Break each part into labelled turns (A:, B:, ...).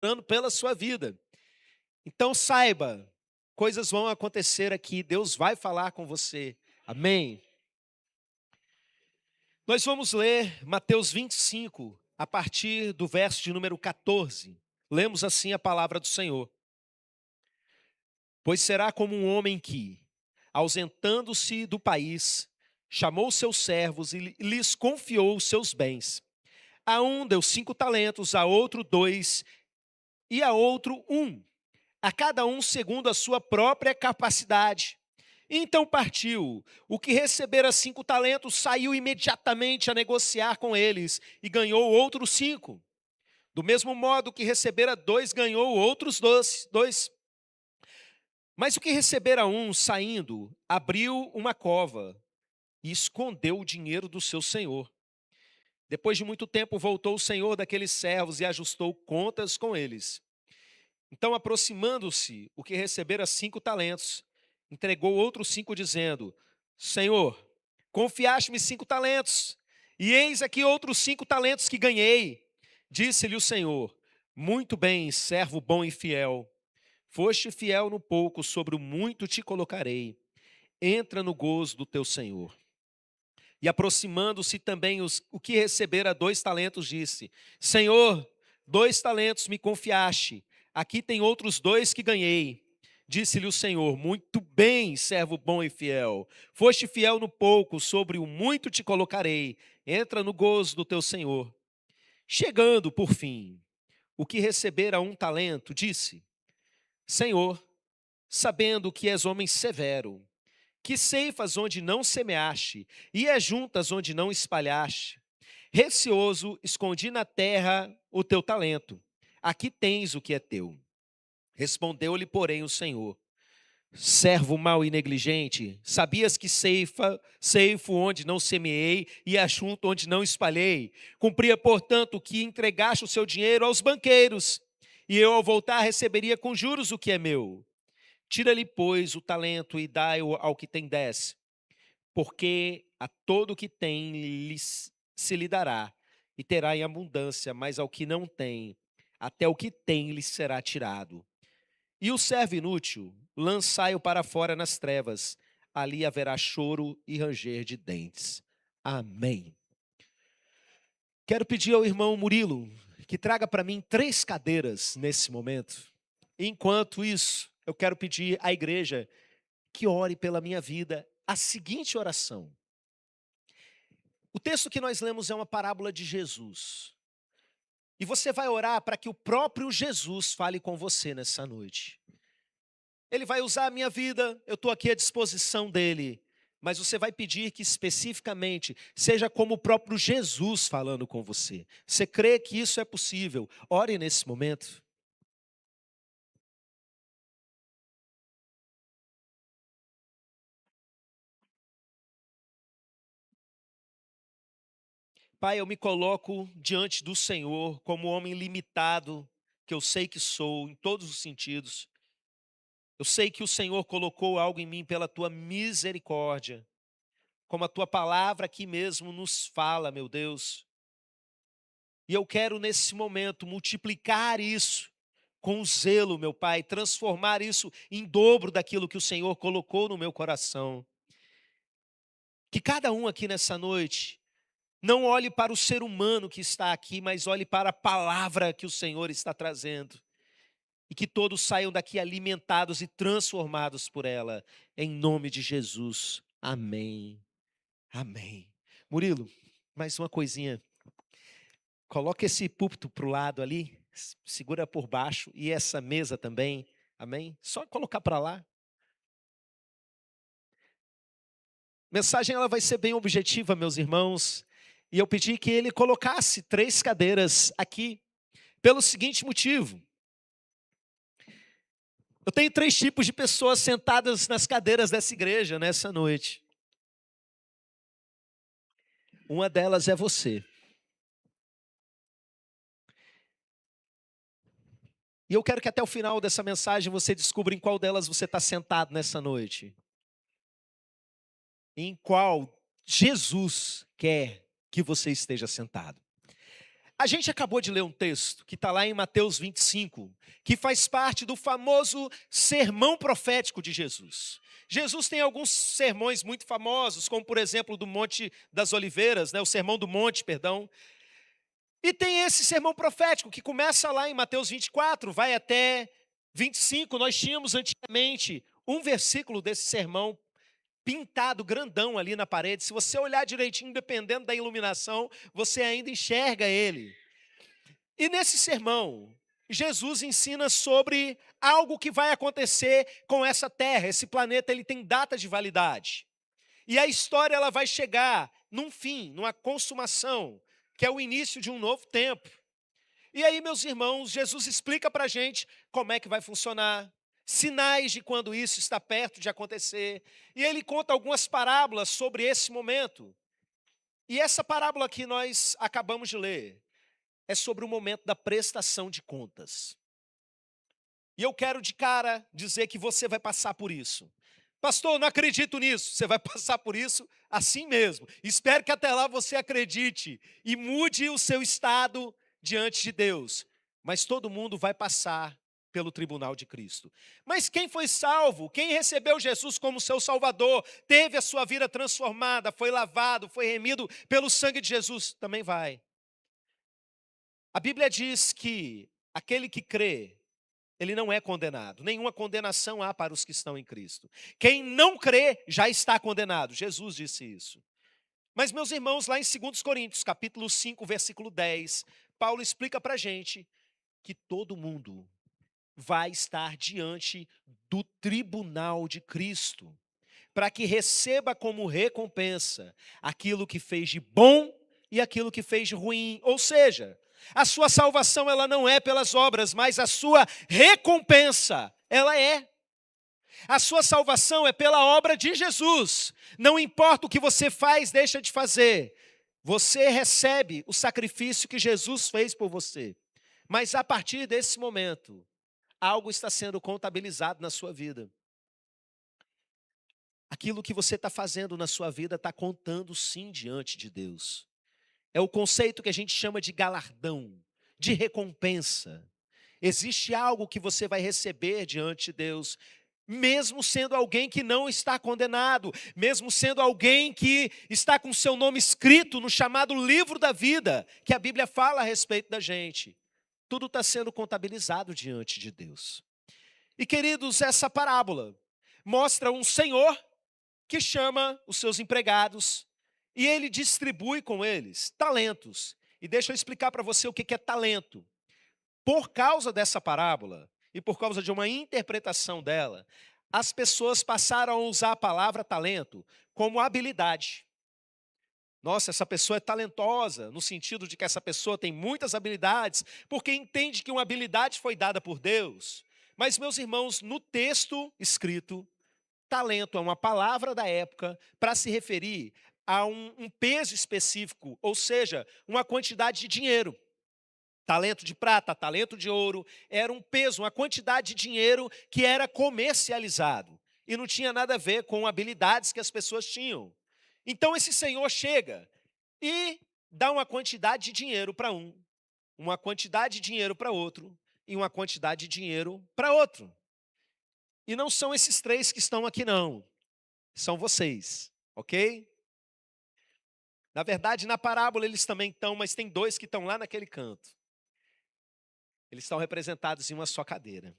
A: orando pela sua vida. Então saiba, coisas vão acontecer aqui, Deus vai falar com você. Amém? Nós vamos ler Mateus 25, a partir do verso de número 14. Lemos assim a palavra do Senhor. Pois será como um homem que, ausentando-se do país, chamou seus servos e lhes confiou os seus bens. A um deu 5 talentos, a outro 2 e a outro 1, a cada um segundo a sua própria capacidade. Então partiu. O que recebera 5 talentos saiu imediatamente a negociar com eles e ganhou outros 5. Do mesmo modo que recebera 2, ganhou outros 2. Mas o que recebera 1, saindo, abriu uma cova e escondeu o dinheiro do seu senhor. Depois de muito tempo voltou o senhor daqueles servos e ajustou contas com eles. Então, aproximando-se, o que recebera 5 talentos, entregou outros 5, dizendo: Senhor, confiaste-me 5 talentos, e eis aqui outros 5 talentos que ganhei. Disse-lhe o Senhor: Muito bem, servo bom e fiel. Foste fiel no pouco, sobre o muito te colocarei. Entra no gozo do teu Senhor. E aproximando-se também o que recebera 2 talentos, disse: Senhor, 2 talentos me confiaste, aqui tem outros 2 que ganhei. Disse-lhe o Senhor: Muito bem, servo bom e fiel. Foste fiel no pouco, sobre o muito te colocarei. Entra no gozo do teu Senhor. Chegando, por fim, o que recebera 1 talento, disse: Senhor, sabendo que és homem severo, que ceifas onde não semeaste, e ajuntas onde não espalhaste. Receoso, escondi na terra o teu talento. Aqui tens o que é teu. Respondeu-lhe, porém, o Senhor: Servo mau e negligente, sabias que ceifo onde não semeei e ajunto onde não espalhei. Cumpria, portanto, que entregaste o seu dinheiro aos banqueiros, e eu, ao voltar, receberia com juros o que é meu. Tira-lhe, pois, o talento e dai-o ao que tem 10, porque a todo o que tem se lhe dará, e terá em abundância, mas ao que não tem, até o que tem lhe será tirado. E o servo inútil, lançai-o para fora nas trevas, ali haverá choro e ranger de dentes. Amém. Quero pedir ao irmão Murilo que traga para mim 3 cadeiras nesse momento. Enquanto isso, eu quero pedir à igreja que ore pela minha vida a seguinte oração. O texto que nós lemos é uma parábola de Jesus. E você vai orar para que o próprio Jesus fale com você nessa noite. Ele vai usar a minha vida, eu estou aqui à disposição dele. Mas você vai pedir que especificamente seja como o próprio Jesus falando com você. Você crê que isso é possível? Ore nesse momento. Pai, eu me coloco diante do Senhor como homem limitado, que eu sei que sou em todos os sentidos. Eu sei que o Senhor colocou algo em mim pela tua misericórdia, como a tua palavra aqui mesmo nos fala, meu Deus. E eu quero nesse momento multiplicar isso com zelo, meu Pai, transformar isso em dobro daquilo que o Senhor colocou no meu coração. Que cada um aqui nessa noite não olhe para o ser humano que está aqui, mas olhe para a palavra que o Senhor está trazendo. E que todos saiam daqui alimentados e transformados por ela. Em nome de Jesus. Amém. Amém. Murilo, mais uma coisinha. Coloca esse púlpito para o lado ali, segura por baixo, e essa mesa também, amém? Só colocar para lá. A mensagem ela vai ser bem objetiva, meus irmãos, e eu pedi que ele colocasse 3 cadeiras aqui, pelo seguinte motivo. Eu tenho 3 tipos de pessoas sentadas nas cadeiras dessa igreja nessa noite. Uma delas é você. E eu quero que até o final dessa mensagem você descubra em qual delas você está sentado nessa noite. Em qual Jesus quer que você esteja sentado. A gente acabou de ler um texto que está lá em Mateus 25, que faz parte do famoso sermão profético de Jesus. Jesus tem alguns sermões muito famosos, como por exemplo do Monte das Oliveiras, o Sermão do Monte, perdão. E tem esse sermão profético que começa lá em Mateus 24, vai até 25. Nós tínhamos antigamente um versículo desse sermão pintado grandão ali na parede. Se você olhar direitinho, dependendo da iluminação, você ainda enxerga ele. E nesse sermão, Jesus ensina sobre algo que vai acontecer com essa terra. Esse planeta ele tem data de validade. E a história ela vai chegar num fim, numa consumação, que é o início de um novo tempo. E aí, meus irmãos, Jesus explica para a gente como é que vai funcionar, sinais de quando isso está perto de acontecer. E ele conta algumas parábolas sobre esse momento. E essa parábola que nós acabamos de ler é sobre o momento da prestação de contas. E eu quero de cara dizer que você vai passar por isso. Pastor, não acredito nisso. Você vai passar por isso assim mesmo. Espero que até lá você acredite e mude o seu estado diante de Deus. Mas todo mundo vai passar pelo tribunal de Cristo. Mas quem foi salvo, quem recebeu Jesus como seu Salvador, teve a sua vida transformada, foi lavado, foi remido pelo sangue de Jesus, também vai. A Bíblia diz que aquele que crê, ele não é condenado. Nenhuma condenação há para os que estão em Cristo. Quem não crê já está condenado. Jesus disse isso. Mas, meus irmãos, lá em 2 Coríntios, capítulo 5, versículo 10, Paulo explica para a gente que todo mundo vai estar diante do tribunal de Cristo, para que receba como recompensa aquilo que fez de bom e aquilo que fez de ruim. Ou seja, a sua salvação ela não é pelas obras, mas a sua recompensa, ela é. A sua salvação é pela obra de Jesus. Não importa o que você faz, deixa de fazer. Você recebe o sacrifício que Jesus fez por você. Mas a partir desse momento, algo está sendo contabilizado na sua vida. Aquilo que você está fazendo na sua vida está contando sim diante de Deus. É o conceito que a gente chama de galardão, de recompensa. Existe algo que você vai receber diante de Deus, mesmo sendo alguém que não está condenado, mesmo sendo alguém que está com seu nome escrito no chamado livro da vida, que a Bíblia fala a respeito da gente. Tudo está sendo contabilizado diante de Deus. E queridos, essa parábola mostra um senhor que chama os seus empregados e ele distribui com eles talentos. E deixa eu explicar para você o que é talento. Por causa dessa parábola e por causa de uma interpretação dela, as pessoas passaram a usar a palavra talento como habilidade. Nossa, essa pessoa é talentosa, no sentido de que essa pessoa tem muitas habilidades, porque entende que uma habilidade foi dada por Deus. Mas, meus irmãos, no texto escrito, talento é uma palavra da época para se referir a um peso específico, ou seja, uma quantidade de dinheiro. Talento de prata, talento de ouro, era um peso, uma quantidade de dinheiro que era comercializado. E não tinha nada a ver com habilidades que as pessoas tinham. Então esse senhor chega e dá uma quantidade de dinheiro para um, uma quantidade de dinheiro para outro e uma quantidade de dinheiro para outro. E não são esses três que estão aqui não, são vocês, ok? Na verdade, na parábola eles também estão, mas tem dois que estão lá naquele canto. Eles estão representados em uma só cadeira.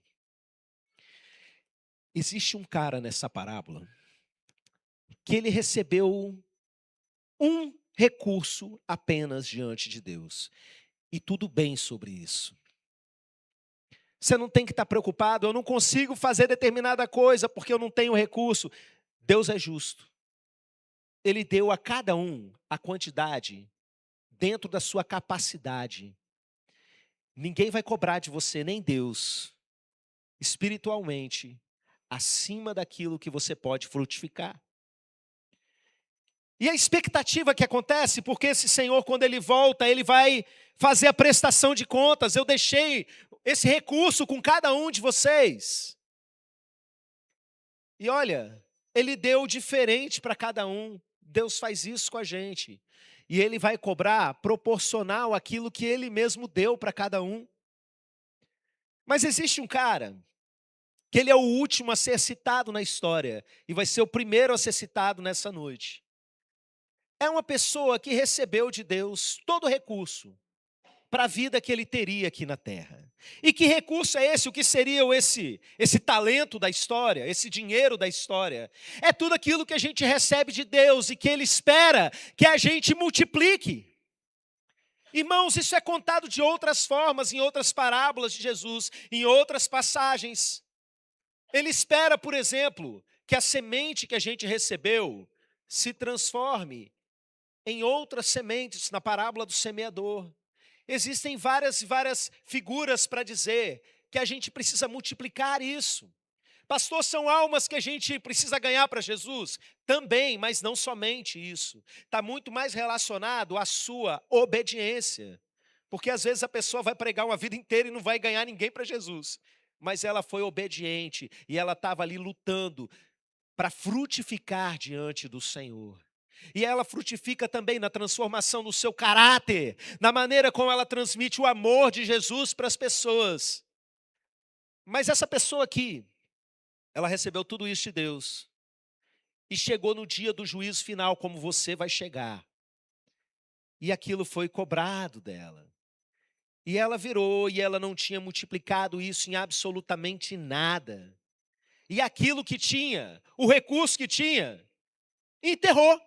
A: Existe um cara nessa parábola que ele recebeu um recurso apenas diante de Deus. E tudo bem sobre isso. Você não tem que estar preocupado, eu não consigo fazer determinada coisa porque eu não tenho recurso. Deus é justo. Ele deu a cada um a quantidade dentro da sua capacidade. Ninguém vai cobrar de você, nem Deus, espiritualmente, acima daquilo que você pode frutificar. E a expectativa que acontece, porque esse Senhor, quando Ele volta, Ele vai fazer a prestação de contas. Eu deixei esse recurso com cada um de vocês. E olha, Ele deu diferente para cada um. Deus faz isso com a gente. E ele vai cobrar proporcional àquilo que ele mesmo deu para cada um. Mas existe um cara que ele é o último a ser citado na história e vai ser o primeiro a ser citado nessa noite. É uma pessoa que recebeu de Deus todo o recurso para a vida que ele teria aqui na terra. E que recurso é esse? O que seria esse talento da história, esse dinheiro da história? É tudo aquilo que a gente recebe de Deus e que ele espera que a gente multiplique. Irmãos, isso é contado de outras formas, em outras parábolas de Jesus, em outras passagens. Ele espera, por exemplo, que a semente que a gente recebeu se transforme em outras sementes, na parábola do semeador. Existem várias figuras para dizer que a gente precisa multiplicar isso. Pastor, são almas que a gente precisa ganhar para Jesus? Também, mas não somente isso. Está muito mais relacionado à sua obediência. Porque às vezes a pessoa vai pregar uma vida inteira e não vai ganhar ninguém para Jesus. Mas ela foi obediente e ela estava ali lutando para frutificar diante do Senhor. E ela frutifica também na transformação do seu caráter, na maneira como ela transmite o amor de Jesus para as pessoas. Mas essa pessoa aqui, ela recebeu tudo isso de Deus. E chegou no dia do juízo final, como você vai chegar. E aquilo foi cobrado dela. E ela virou e ela não tinha multiplicado isso em absolutamente nada. E aquilo que tinha, o recurso que tinha, enterrou.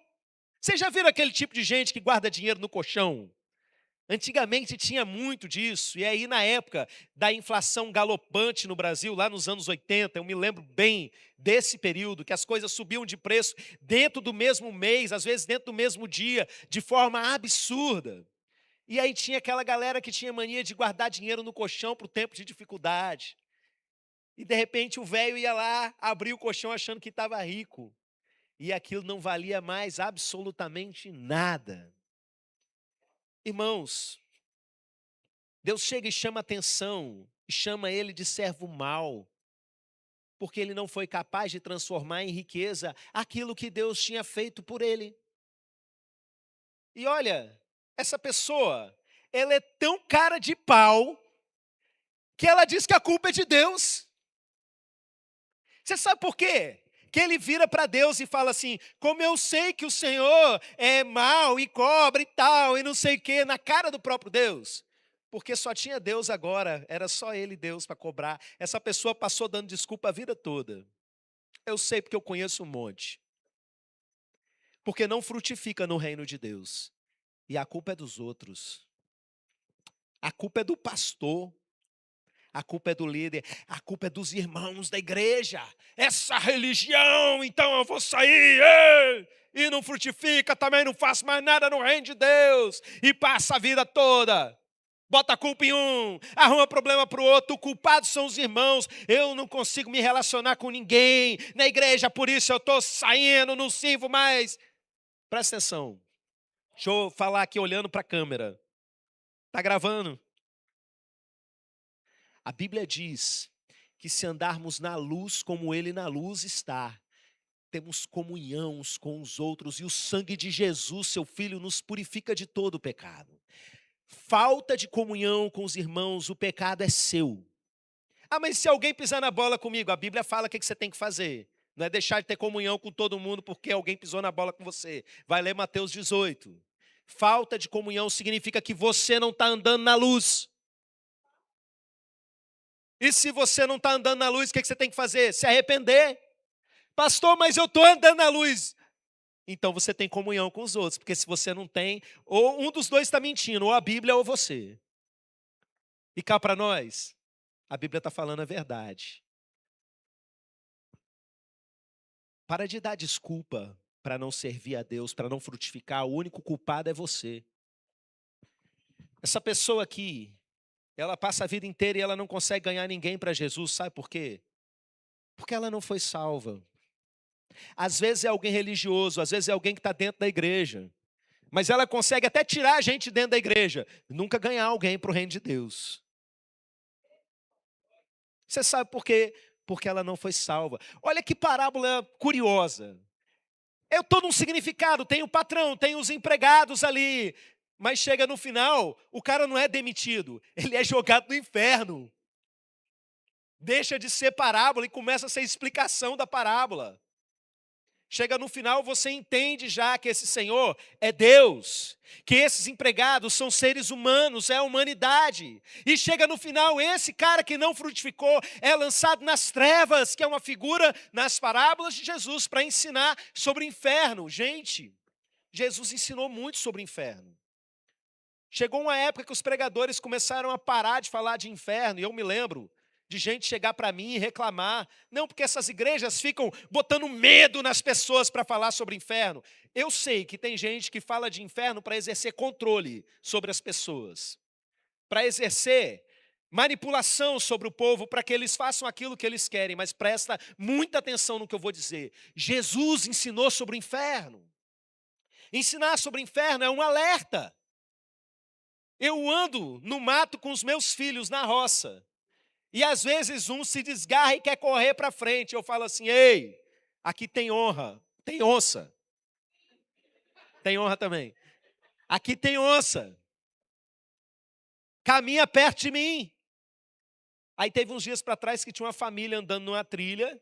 A: Vocês já viram aquele tipo de gente que guarda dinheiro no colchão? Antigamente tinha muito disso, e aí na época da inflação galopante no Brasil, lá nos anos 80, eu me lembro bem desse período, que as coisas subiam de preço dentro do mesmo mês, às vezes dentro do mesmo dia, de forma absurda. E aí tinha aquela galera que tinha mania de guardar dinheiro no colchão para o tempo de dificuldade. E de repente o velho ia lá, abria o colchão achando que estava rico. E aquilo não valia mais absolutamente nada. Irmãos, Deus chega e chama atenção, e chama ele de servo mau, porque ele não foi capaz de transformar em riqueza aquilo que Deus tinha feito por ele. E olha, essa pessoa, ela é tão cara de pau, que ela diz que a culpa é de Deus. Você sabe por quê? Que ele vira para Deus e fala assim: como eu sei que o Senhor é mau e cobra e tal, e não sei o quê, na cara do próprio Deus. Porque só tinha Deus agora, era só ele Deus para cobrar. Essa pessoa passou dando desculpa a vida toda. Eu sei porque eu conheço um monte. Porque não frutifica no reino de Deus. E a culpa é dos outros. A culpa é do pastor. A culpa é do líder, a culpa é dos irmãos da igreja. Essa religião, então eu vou sair, e não frutifica, também não faço mais nada no reino de Deus. E passa a vida toda. Bota a culpa em um, arruma problema para o outro, o culpado são os irmãos. Eu não consigo me relacionar com ninguém na igreja, por isso eu estou saindo, não sirvo mais. Presta atenção, deixa eu falar aqui olhando para a câmera. Está gravando? A Bíblia diz que se andarmos na luz como Ele na luz está, temos comunhão uns com os outros e o sangue de Jesus, seu Filho, nos purifica de todo o pecado. Falta de comunhão com os irmãos, o pecado é seu. Ah, mas se alguém pisar na bola comigo, a Bíblia fala o que você tem que fazer. Não é deixar de ter comunhão com todo mundo porque alguém pisou na bola com você. Vai ler Mateus 18. Falta de comunhão significa que você não está andando na luz. E se você não está andando na luz, o que você tem que fazer? Se arrepender. Pastor, mas eu estou andando na luz. Então você tem comunhão com os outros, porque se você não tem, ou um dos dois está mentindo, ou a Bíblia ou você. E cá para nós, a Bíblia está falando a verdade. Para de dar desculpa para não servir a Deus, para não frutificar, o único culpado é você. Essa pessoa aqui, ela passa a vida inteira e ela não consegue ganhar ninguém para Jesus, sabe por quê? Porque ela não foi salva. Às vezes é alguém religioso, às vezes é alguém que está dentro da igreja. Mas ela consegue até tirar a gente dentro da igreja, nunca ganhar alguém para o reino de Deus. Você sabe por quê? Porque ela não foi salva. Olha que parábola curiosa. É todo um significado, tem o patrão, tem os empregados ali. Mas chega no final, o cara não é demitido, ele é jogado no inferno. Deixa de ser parábola e começa a ser explicação da parábola. Chega no final, você entende já que esse Senhor é Deus, que esses empregados são seres humanos, é a humanidade. E chega no final, esse cara que não frutificou é lançado nas trevas, que é uma figura nas parábolas de Jesus para ensinar sobre o inferno. Gente, Jesus ensinou muito sobre o inferno. Chegou uma época que os pregadores começaram a parar de falar de inferno, e eu me lembro de gente chegar para mim e reclamar. Não, porque essas igrejas ficam botando medo nas pessoas para falar sobre inferno. Eu sei que tem gente que fala de inferno para exercer controle sobre as pessoas, para exercer manipulação sobre o povo, para que eles façam aquilo que eles querem. Mas presta muita atenção no que eu vou dizer. Jesus ensinou sobre o inferno. Ensinar sobre o inferno é um alerta. Eu ando no mato com os meus filhos na roça. E às vezes um se desgarra e quer correr para frente. Eu falo assim: ei, aqui tem honra, tem onça. Tem honra também. Aqui tem onça. Caminha perto de mim. Aí teve uns dias para trás que tinha uma família andando numa trilha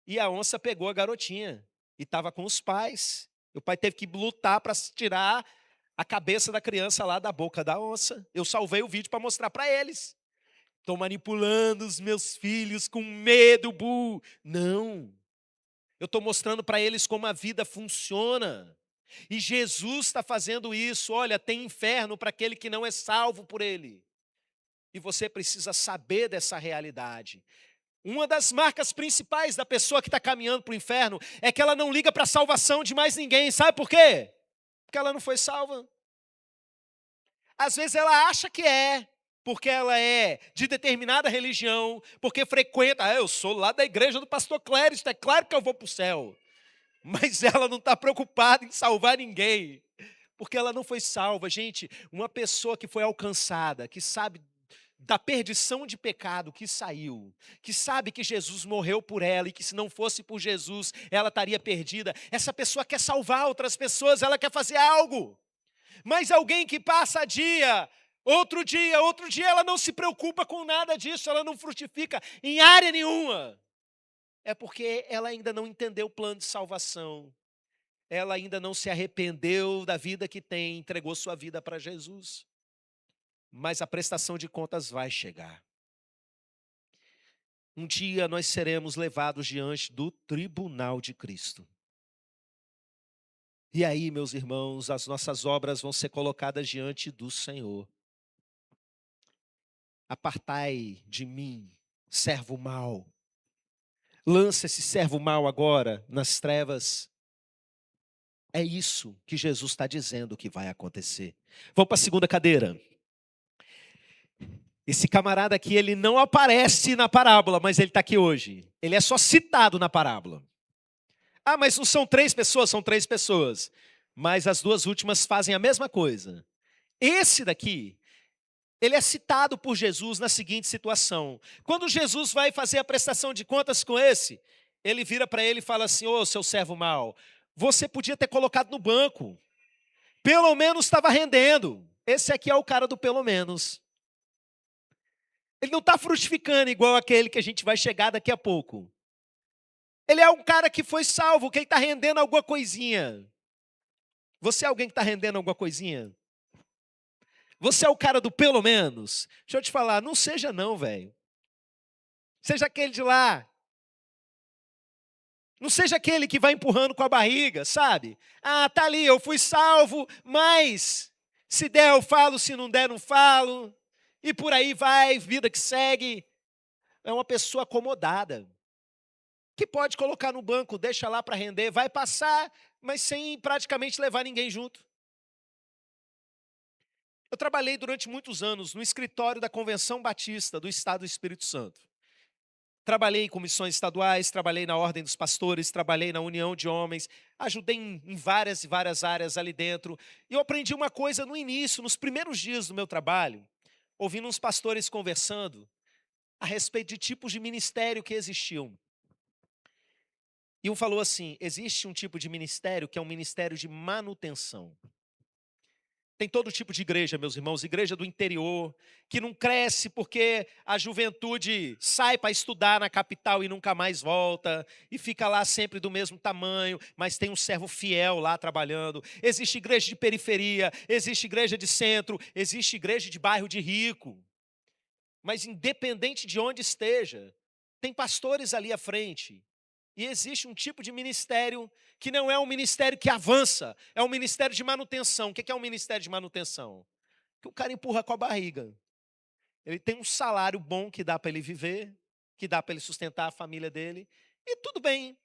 A: e a onça pegou a garotinha e estava com os pais. O pai teve que lutar para tirar a cabeça da criança lá da boca da onça. Eu salvei o vídeo para mostrar para eles. Estou manipulando os meus filhos com medo, bu. Não. Eu estou mostrando para eles como a vida funciona. E Jesus está fazendo isso. Olha, tem inferno para aquele que não é salvo por ele. E você precisa saber dessa realidade. Uma das marcas principais da pessoa que está caminhando para o inferno é que ela não liga para a salvação de mais ninguém. Sabe por quê? Porque ela não foi salva. Às vezes ela acha que é. Porque ela é de determinada religião, porque frequenta, eu sou lá da igreja do pastor Cléris, é claro que eu vou para o céu. Mas ela não está preocupada em salvar ninguém, porque ela não foi salva. Gente, uma pessoa que foi alcançada, que sabe da perdição de pecado que saiu, que sabe que Jesus morreu por ela e que se não fosse por Jesus, ela estaria perdida. Essa pessoa quer salvar outras pessoas, ela quer fazer algo. Mas alguém que passa outro dia, ela não se preocupa com nada disso, ela não frutifica em área nenhuma. É porque ela ainda não entendeu o plano de salvação. Ela ainda não se arrependeu da vida que tem, entregou sua vida para Jesus. Mas a prestação de contas vai chegar. Um dia nós seremos levados diante do tribunal de Cristo. E aí, meus irmãos, as nossas obras vão ser colocadas diante do Senhor. Apartai de mim, servo mau. Lança esse servo mau agora nas trevas. É isso que Jesus está dizendo que vai acontecer. Vamos para a segunda cadeira. Esse camarada aqui, ele não aparece na parábola, mas ele está aqui hoje. Ele é só citado na parábola. Ah, mas não são 3 pessoas? São 3 pessoas. Mas as 2 últimas fazem a mesma coisa. Esse daqui, ele é citado por Jesus na seguinte situação. Quando Jesus vai fazer a prestação de contas com esse, ele vira para ele e fala assim: ô, seu servo mau, você podia ter colocado no banco. Pelo menos estava rendendo. Esse aqui é o cara do pelo menos. Ele não está frutificando igual aquele que a gente vai chegar daqui a pouco. Ele é um cara que foi salvo, que está rendendo alguma coisinha. Você é alguém que está rendendo alguma coisinha? Você é o cara do pelo menos? Deixa eu te falar, não seja não, velho. Seja aquele de lá. Não seja aquele que vai empurrando com a barriga, sabe? Ah, tá ali, eu fui salvo, mas se der eu falo, se não der não falo. E por aí vai, vida que segue. É uma pessoa acomodada, que pode colocar no banco, deixa lá para render, vai passar, mas sem praticamente levar ninguém junto. Eu trabalhei durante muitos anos no escritório da Convenção Batista do Estado do Espírito Santo. Trabalhei em comissões estaduais, trabalhei na Ordem dos Pastores, trabalhei na União de Homens, ajudei em várias e várias áreas ali dentro. E eu aprendi uma coisa no início, nos primeiros dias do meu trabalho, ouvindo uns pastores conversando a respeito de tipos de ministério que existiam. E um falou assim: existe um tipo de ministério que é um ministério de manutenção. Tem todo tipo de igreja, meus irmãos, igreja do interior, que não cresce porque a juventude sai para estudar na capital e nunca mais volta, e fica lá sempre do mesmo tamanho, mas tem um servo fiel lá trabalhando. Existe igreja de periferia, existe igreja de centro, existe igreja de bairro de rico. Mas independente de onde esteja, tem pastores ali à frente. E existe um tipo de ministério que não é um ministério que avança, é um ministério de manutenção. O que é um ministério de manutenção? Que o cara empurra com a barriga. Ele tem um salário bom que dá para ele viver, que dá para ele sustentar a família dele, e tudo bem.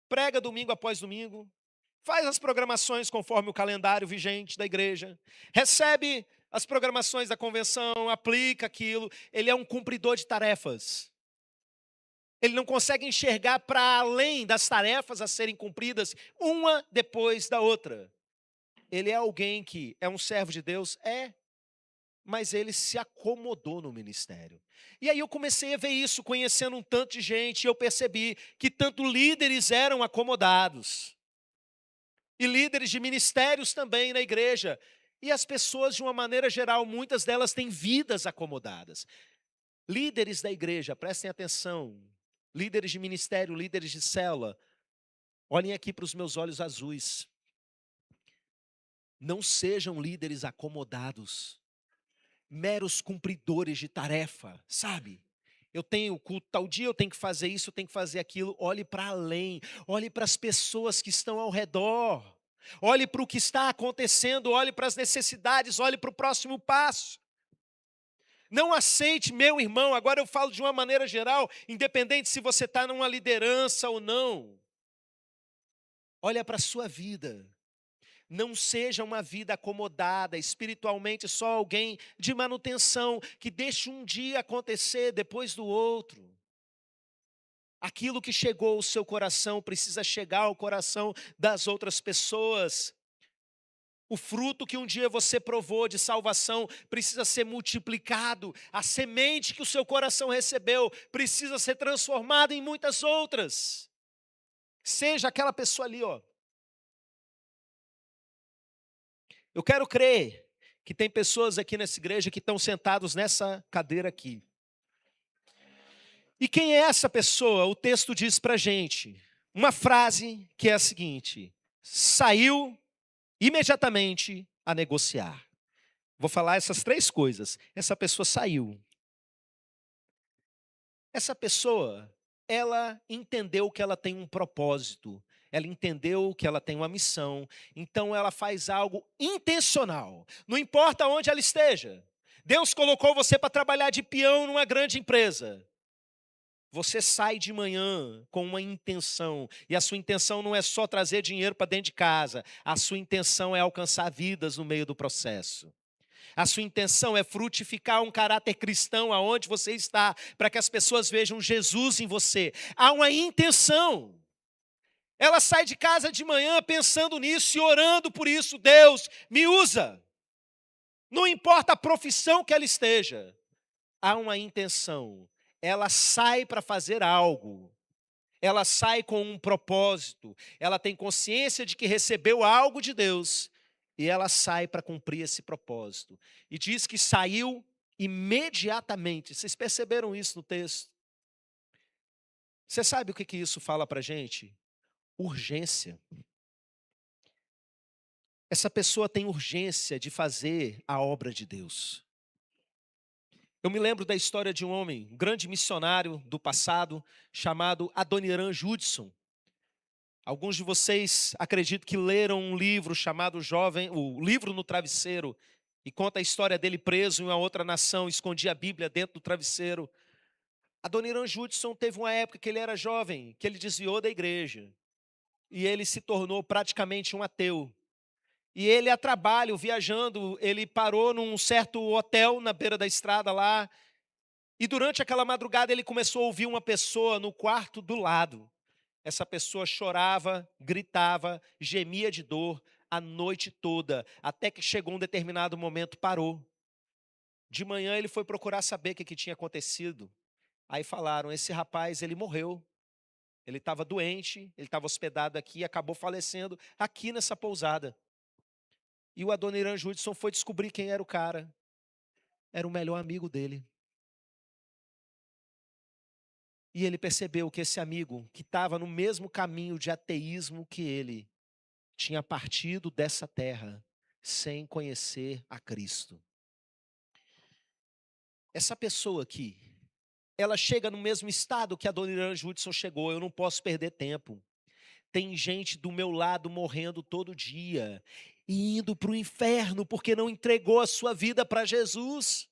A: Prega domingo após domingo, faz as programações conforme o calendário vigente da igreja, recebe as programações da convenção, aplica aquilo. Ele é um cumpridor de tarefas. Ele não consegue enxergar para além das tarefas a serem cumpridas, uma depois da outra. Ele é alguém que é um servo de Deus? É, mas ele se acomodou no ministério. E aí eu comecei a ver isso, conhecendo um tanto de gente, e eu percebi que tanto líderes eram acomodados, e líderes de ministérios também na igreja. E as pessoas, de uma maneira geral, muitas delas têm vidas acomodadas. Líderes da igreja, prestem atenção. Líderes de ministério, líderes de célula, olhem aqui para os meus olhos azuis. Não sejam líderes acomodados, meros cumpridores de tarefa, sabe? Eu tenho culto tal dia, eu tenho que fazer isso, eu tenho que fazer aquilo. Olhe para além, olhe para as pessoas que estão ao redor, olhe para o que está acontecendo, olhe para as necessidades, olhe para o próximo passo. Não aceite, meu irmão, agora eu falo de uma maneira geral, independente se você está numa liderança ou não. Olha para a sua vida. Não seja uma vida acomodada, espiritualmente só alguém de manutenção, que deixa um dia acontecer depois do outro. Aquilo que chegou ao seu coração precisa chegar ao coração das outras pessoas. O fruto que um dia você provou de salvação precisa ser multiplicado. A semente que o seu coração recebeu precisa ser transformada em muitas outras. Seja aquela pessoa ali, ó. Eu quero crer que tem pessoas aqui nessa igreja que estão sentados nessa cadeira aqui. E quem é essa pessoa? O texto diz para a gente uma frase que é a seguinte: saiu imediatamente a negociar. Vou falar essas três coisas. Essa pessoa saiu. Essa pessoa, ela entendeu que ela tem um propósito. Ela entendeu que ela tem uma missão. Então ela faz algo intencional. Não importa onde ela esteja. Deus colocou você para trabalhar de peão numa grande empresa. Você sai de manhã com uma intenção, e a sua intenção não é só trazer dinheiro para dentro de casa, a sua intenção é alcançar vidas no meio do processo. A sua intenção é frutificar um caráter cristão aonde você está, para que as pessoas vejam Jesus em você. Há uma intenção. Ela sai de casa de manhã pensando nisso e orando por isso. Deus, me usa. Não importa a profissão que ela esteja, há uma intenção. Ela sai para fazer algo. Ela sai com um propósito. Ela tem consciência de que recebeu algo de Deus. E ela sai para cumprir esse propósito. E diz que saiu imediatamente. Vocês perceberam isso no texto? Você sabe o que isso fala para a gente? Urgência. Essa pessoa tem urgência de fazer a obra de Deus. Eu me lembro da história de um homem, um grande missionário do passado, chamado Adoniran Judson. Alguns de vocês acredito que leram um livro chamado O Livro no Travesseiro, e conta a história dele preso em uma outra nação, escondia a Bíblia dentro do travesseiro. Adoniran Judson teve uma época que ele era jovem, que ele desviou da igreja, e ele se tornou praticamente um ateu. E ele, a trabalho, viajando, ele parou num certo hotel na beira da estrada lá, e durante aquela madrugada ele começou a ouvir uma pessoa no quarto do lado. Essa pessoa chorava, gritava, gemia de dor a noite toda, até que chegou um determinado momento, parou. De manhã ele foi procurar saber o que tinha acontecido. Aí falaram, esse rapaz, ele morreu. Ele estava doente, ele estava hospedado aqui e acabou falecendo aqui nessa pousada. E o Adoniran Judson foi descobrir quem era o cara. Era o melhor amigo dele. E ele percebeu que esse amigo, que estava no mesmo caminho de ateísmo que ele, tinha partido dessa terra sem conhecer a Cristo. Essa pessoa aqui, ela chega no mesmo estado que a Adoniran Judson chegou. Eu não posso perder tempo. Tem gente do meu lado morrendo todo dia e indo para o inferno porque não entregou a sua vida para Jesus.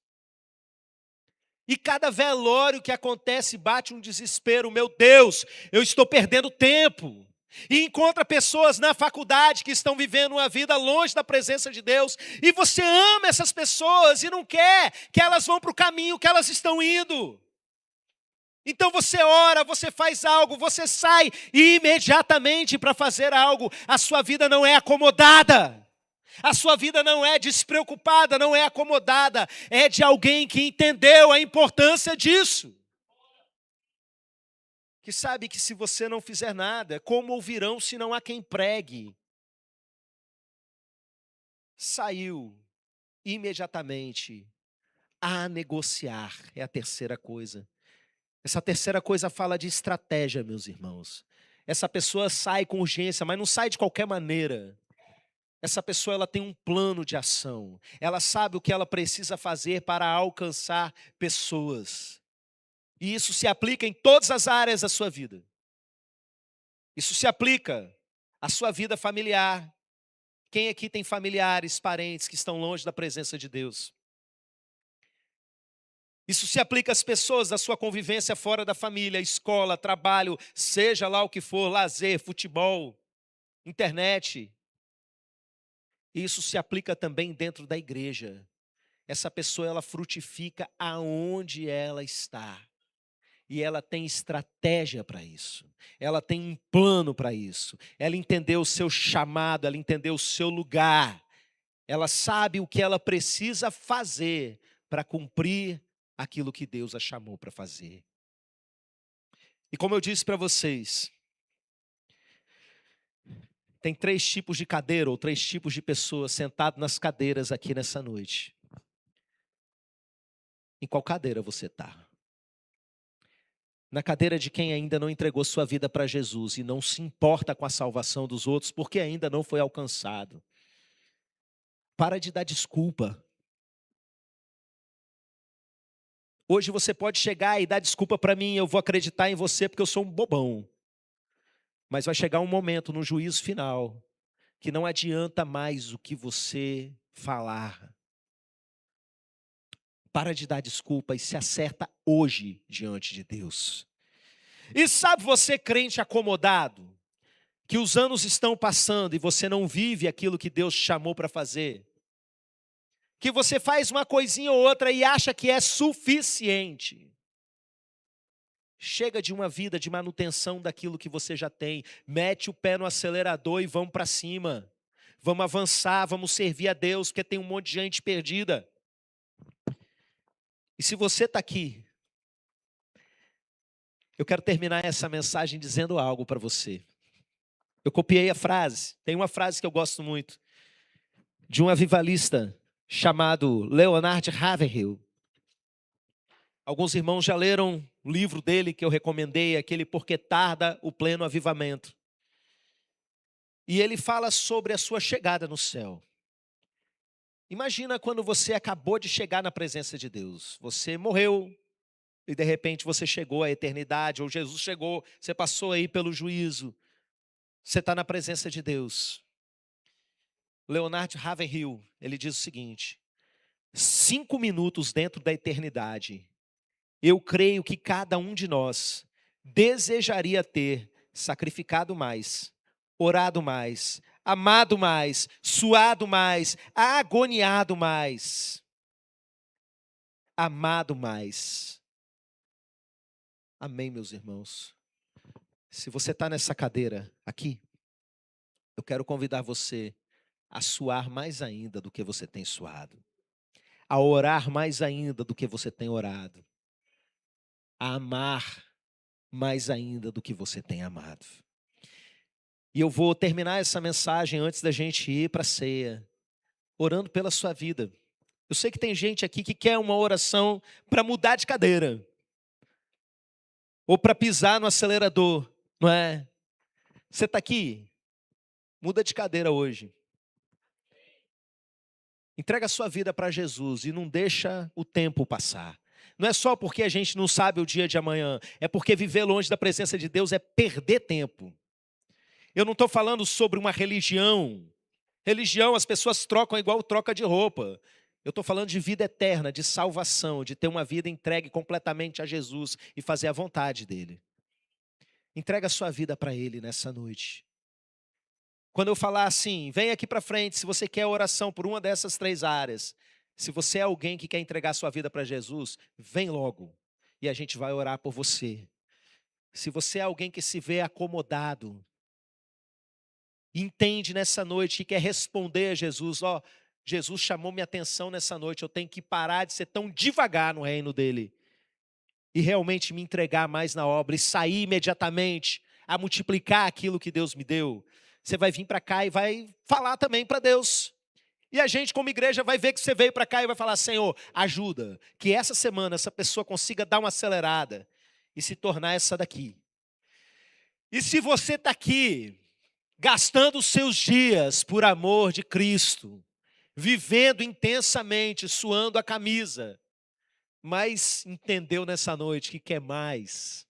A: E cada velório que acontece bate um desespero. Meu Deus, eu estou perdendo tempo. E encontra pessoas na faculdade que estão vivendo uma vida longe da presença de Deus. E você ama essas pessoas e não quer que elas vão para o caminho que elas estão indo. Então você ora, você faz algo, você sai imediatamente para fazer algo. A sua vida não é acomodada. A sua vida não é despreocupada, não é acomodada. É de alguém que entendeu a importância disso. Que sabe que se você não fizer nada, como ouvirão se não há quem pregue? Saiu imediatamente a negociar. É a terceira coisa. Essa terceira coisa fala de estratégia, meus irmãos. Essa pessoa sai com urgência, mas não sai de qualquer maneira. Essa pessoa ela tem um plano de ação. Ela sabe o que ela precisa fazer para alcançar pessoas. E isso se aplica em todas as áreas da sua vida. Isso se aplica à sua vida familiar. Quem aqui tem familiares, parentes que estão longe da presença de Deus? Isso se aplica às pessoas da sua convivência fora da família, escola, trabalho, seja lá o que for, lazer, futebol, internet. Isso se aplica também dentro da igreja. Essa pessoa ela frutifica aonde ela está. E ela tem estratégia para isso. Ela tem um plano para isso. Ela entendeu o seu chamado, ela entendeu o seu lugar. Ela sabe o que ela precisa fazer para cumprir aquilo que Deus a chamou para fazer. E como eu disse para vocês, tem 3 tipos de cadeira ou 3 tipos de pessoas sentadas nas cadeiras aqui nessa noite. Em qual cadeira você está? Na cadeira de quem ainda não entregou sua vida para Jesus e não se importa com a salvação dos outros porque ainda não foi alcançado. Para de dar desculpa. Hoje você pode chegar e dar desculpa para mim, eu vou acreditar em você porque eu sou um bobão. Mas vai chegar um momento no juízo final que não adianta mais o que você falar. Para de dar desculpa e se acerta hoje diante de Deus. E sabe você, crente acomodado, que os anos estão passando e você não vive aquilo que Deus te chamou para fazer? Que você faz uma coisinha ou outra e acha que é suficiente. Chega de uma vida de manutenção daquilo que você já tem. Mete o pé no acelerador e vamos para cima. Vamos avançar, vamos servir a Deus, porque tem um monte de gente perdida. E se você está aqui, eu quero terminar essa mensagem dizendo algo para você. Eu copiei a frase. Tem uma frase que eu gosto muito, de um avivalista chamado Leonard Ravenhill. Alguns irmãos já leram o livro dele que eu recomendei, aquele Porque Tarda o Pleno Avivamento. E ele fala sobre a sua chegada no céu. Imagina quando você acabou de chegar na presença de Deus. Você morreu e de repente você chegou à eternidade, ou Jesus chegou, você passou aí pelo juízo. Você está na presença de Deus. Leonard Ravenhill, ele diz o seguinte: 5 minutos dentro da eternidade, eu creio que cada um de nós desejaria ter sacrificado mais, orado mais, amado mais, suado mais, agoniado mais, amado mais. Amém, meus irmãos? Se você está nessa cadeira aqui, eu quero convidar você a suar mais ainda do que você tem suado, a orar mais ainda do que você tem orado, a amar mais ainda do que você tem amado. E eu vou terminar essa mensagem antes da gente ir para a ceia, orando pela sua vida. Eu sei que tem gente aqui que quer uma oração para mudar de cadeira, ou para pisar no acelerador, não é? Você está aqui, muda de cadeira hoje. Entrega a sua vida para Jesus e não deixa o tempo passar. Não é só porque a gente não sabe o dia de amanhã, é porque viver longe da presença de Deus é perder tempo. Eu não estou falando sobre uma religião. Religião as pessoas trocam igual troca de roupa. Eu estou falando de vida eterna, de salvação, de ter uma vida entregue completamente a Jesus e fazer a vontade dEle. Entrega a sua vida para Ele nessa noite. Quando eu falar assim, vem aqui para frente se você quer oração por uma dessas 3 áreas. Se você é alguém que quer entregar sua vida para Jesus, vem logo e a gente vai orar por você. Se você é alguém que se vê acomodado, entende nessa noite e quer responder a Jesus, ó, Jesus chamou minha atenção nessa noite, eu tenho que parar de ser tão devagar no reino dele e realmente me entregar mais na obra e sair imediatamente a multiplicar aquilo que Deus me deu. Você vai vir para cá e vai falar também para Deus. E a gente, como igreja, vai ver que você veio para cá e vai falar, Senhor, ajuda, que essa semana essa pessoa consiga dar uma acelerada e se tornar essa daqui. E se você está aqui, gastando os seus dias por amor de Cristo, vivendo intensamente, suando a camisa, mas entendeu nessa noite que quer mais,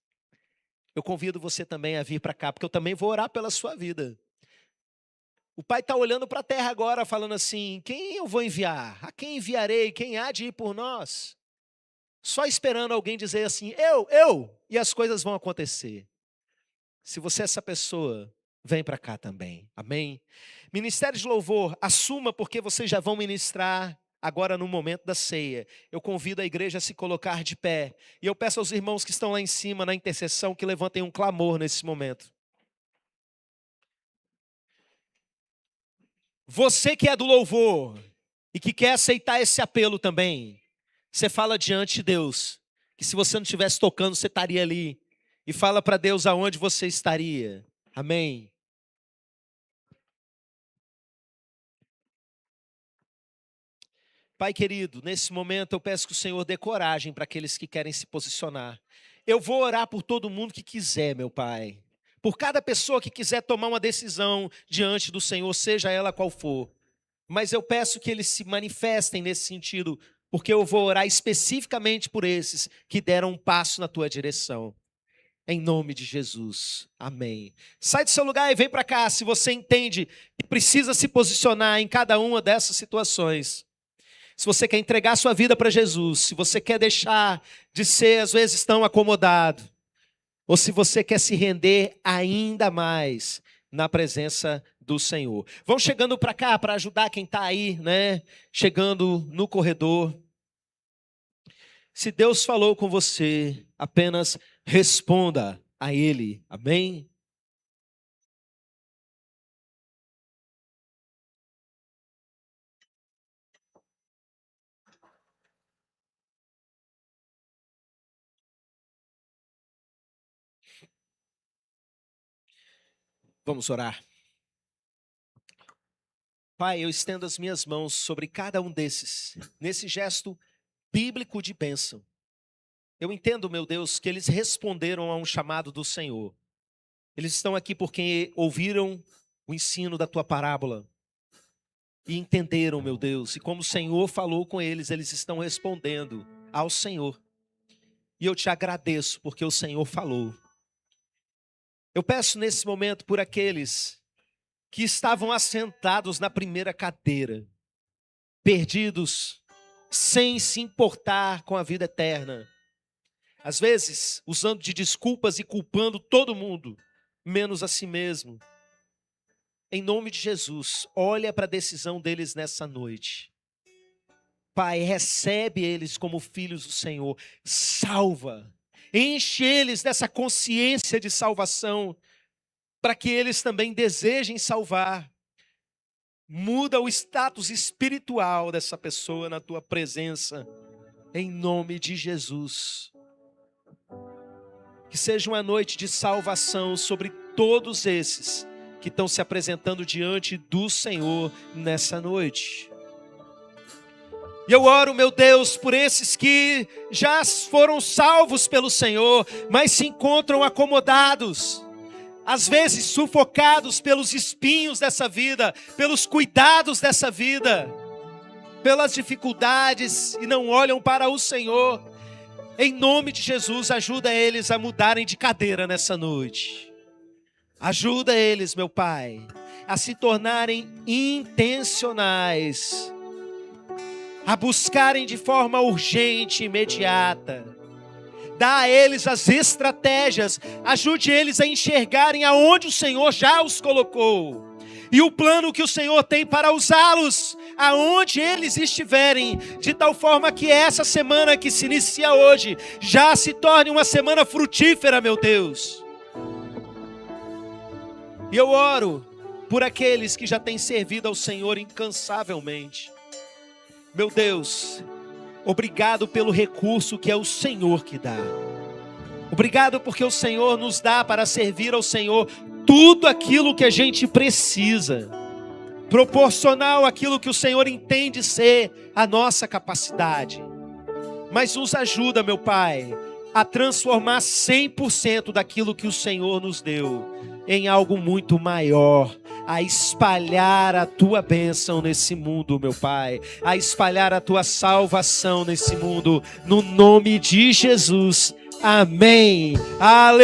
A: eu convido você também a vir para cá, porque eu também vou orar pela sua vida. O Pai está olhando para a terra agora, falando assim, quem eu vou enviar? A quem enviarei? Quem há de ir por nós? Só esperando alguém dizer assim, eu, e as coisas vão acontecer. Se você é essa pessoa, vem para cá também, amém? Ministério de louvor, assuma porque vocês já vão ministrar agora no momento da ceia. Eu convido a igreja a se colocar de pé. E eu peço aos irmãos que estão lá em cima na intercessão que levantem um clamor nesse momento. Você que é do louvor e que quer aceitar esse apelo também, você fala diante de Deus, que se você não estivesse tocando, você estaria ali. E fala para Deus aonde você estaria. Amém? Pai querido, nesse momento eu peço que o Senhor dê coragem para aqueles que querem se posicionar. Eu vou orar por todo mundo que quiser, meu Pai. Por cada pessoa que quiser tomar uma decisão diante do Senhor, seja ela qual for. Mas eu peço que eles se manifestem nesse sentido, porque eu vou orar especificamente por esses que deram um passo na tua direção. Em nome de Jesus. Amém. Sai do seu lugar e vem para cá se você entende que precisa se posicionar em cada uma dessas situações. Se você quer entregar sua vida para Jesus, se você quer deixar de ser, às vezes, tão acomodado, ou se você quer se render ainda mais na presença do Senhor. Vão chegando para cá para ajudar quem está aí, né? Chegando no corredor. Se Deus falou com você, apenas responda a Ele. Amém? Vamos orar. Pai, eu estendo as minhas mãos sobre cada um desses, nesse gesto bíblico de bênção. Eu entendo, meu Deus, que eles responderam a um chamado do Senhor. Eles estão aqui porque ouviram o ensino da tua parábola e entenderam, meu Deus, e como o Senhor falou com eles, eles estão respondendo ao Senhor. E eu te agradeço porque o Senhor falou. Eu peço nesse momento por aqueles que estavam assentados na primeira cadeira, perdidos, sem se importar com a vida eterna. Às vezes, usando de desculpas e culpando todo mundo, menos a si mesmo. Em nome de Jesus, olha para a decisão deles nessa noite. Pai, recebe eles como filhos do Senhor. Salva. Enche eles dessa consciência de salvação, para que eles também desejem salvar. Muda o status espiritual dessa pessoa na tua presença. Em nome de Jesus. Que seja uma noite de salvação sobre todos esses que estão se apresentando diante do Senhor nessa noite. E eu oro, meu Deus, por esses que já foram salvos pelo Senhor, mas se encontram acomodados, às vezes sufocados pelos espinhos dessa vida, pelos cuidados dessa vida, pelas dificuldades, e não olham para o Senhor. Em nome de Jesus, ajuda eles a mudarem de cadeira nessa noite. Ajuda eles, meu Pai, a se tornarem intencionais, a buscarem de forma urgente, imediata. Dá a eles as estratégias, ajude eles a enxergarem aonde o Senhor já os colocou. E o plano que o Senhor tem para usá-los, aonde eles estiverem, de tal forma que essa semana que se inicia hoje, já se torne uma semana frutífera, meu Deus. E eu oro por aqueles que já têm servido ao Senhor incansavelmente. Meu Deus, obrigado pelo recurso que é o Senhor que dá. Obrigado porque o Senhor nos dá para servir ao Senhor tudo aquilo que a gente precisa, proporcional àquilo que o Senhor entende ser a nossa capacidade. Mas nos ajuda, meu Pai, a transformar 100% daquilo que o Senhor nos deu em algo muito maior, a espalhar a Tua bênção nesse mundo, meu Pai, a espalhar a Tua salvação nesse mundo, no nome de Jesus. Amém. Aleluia.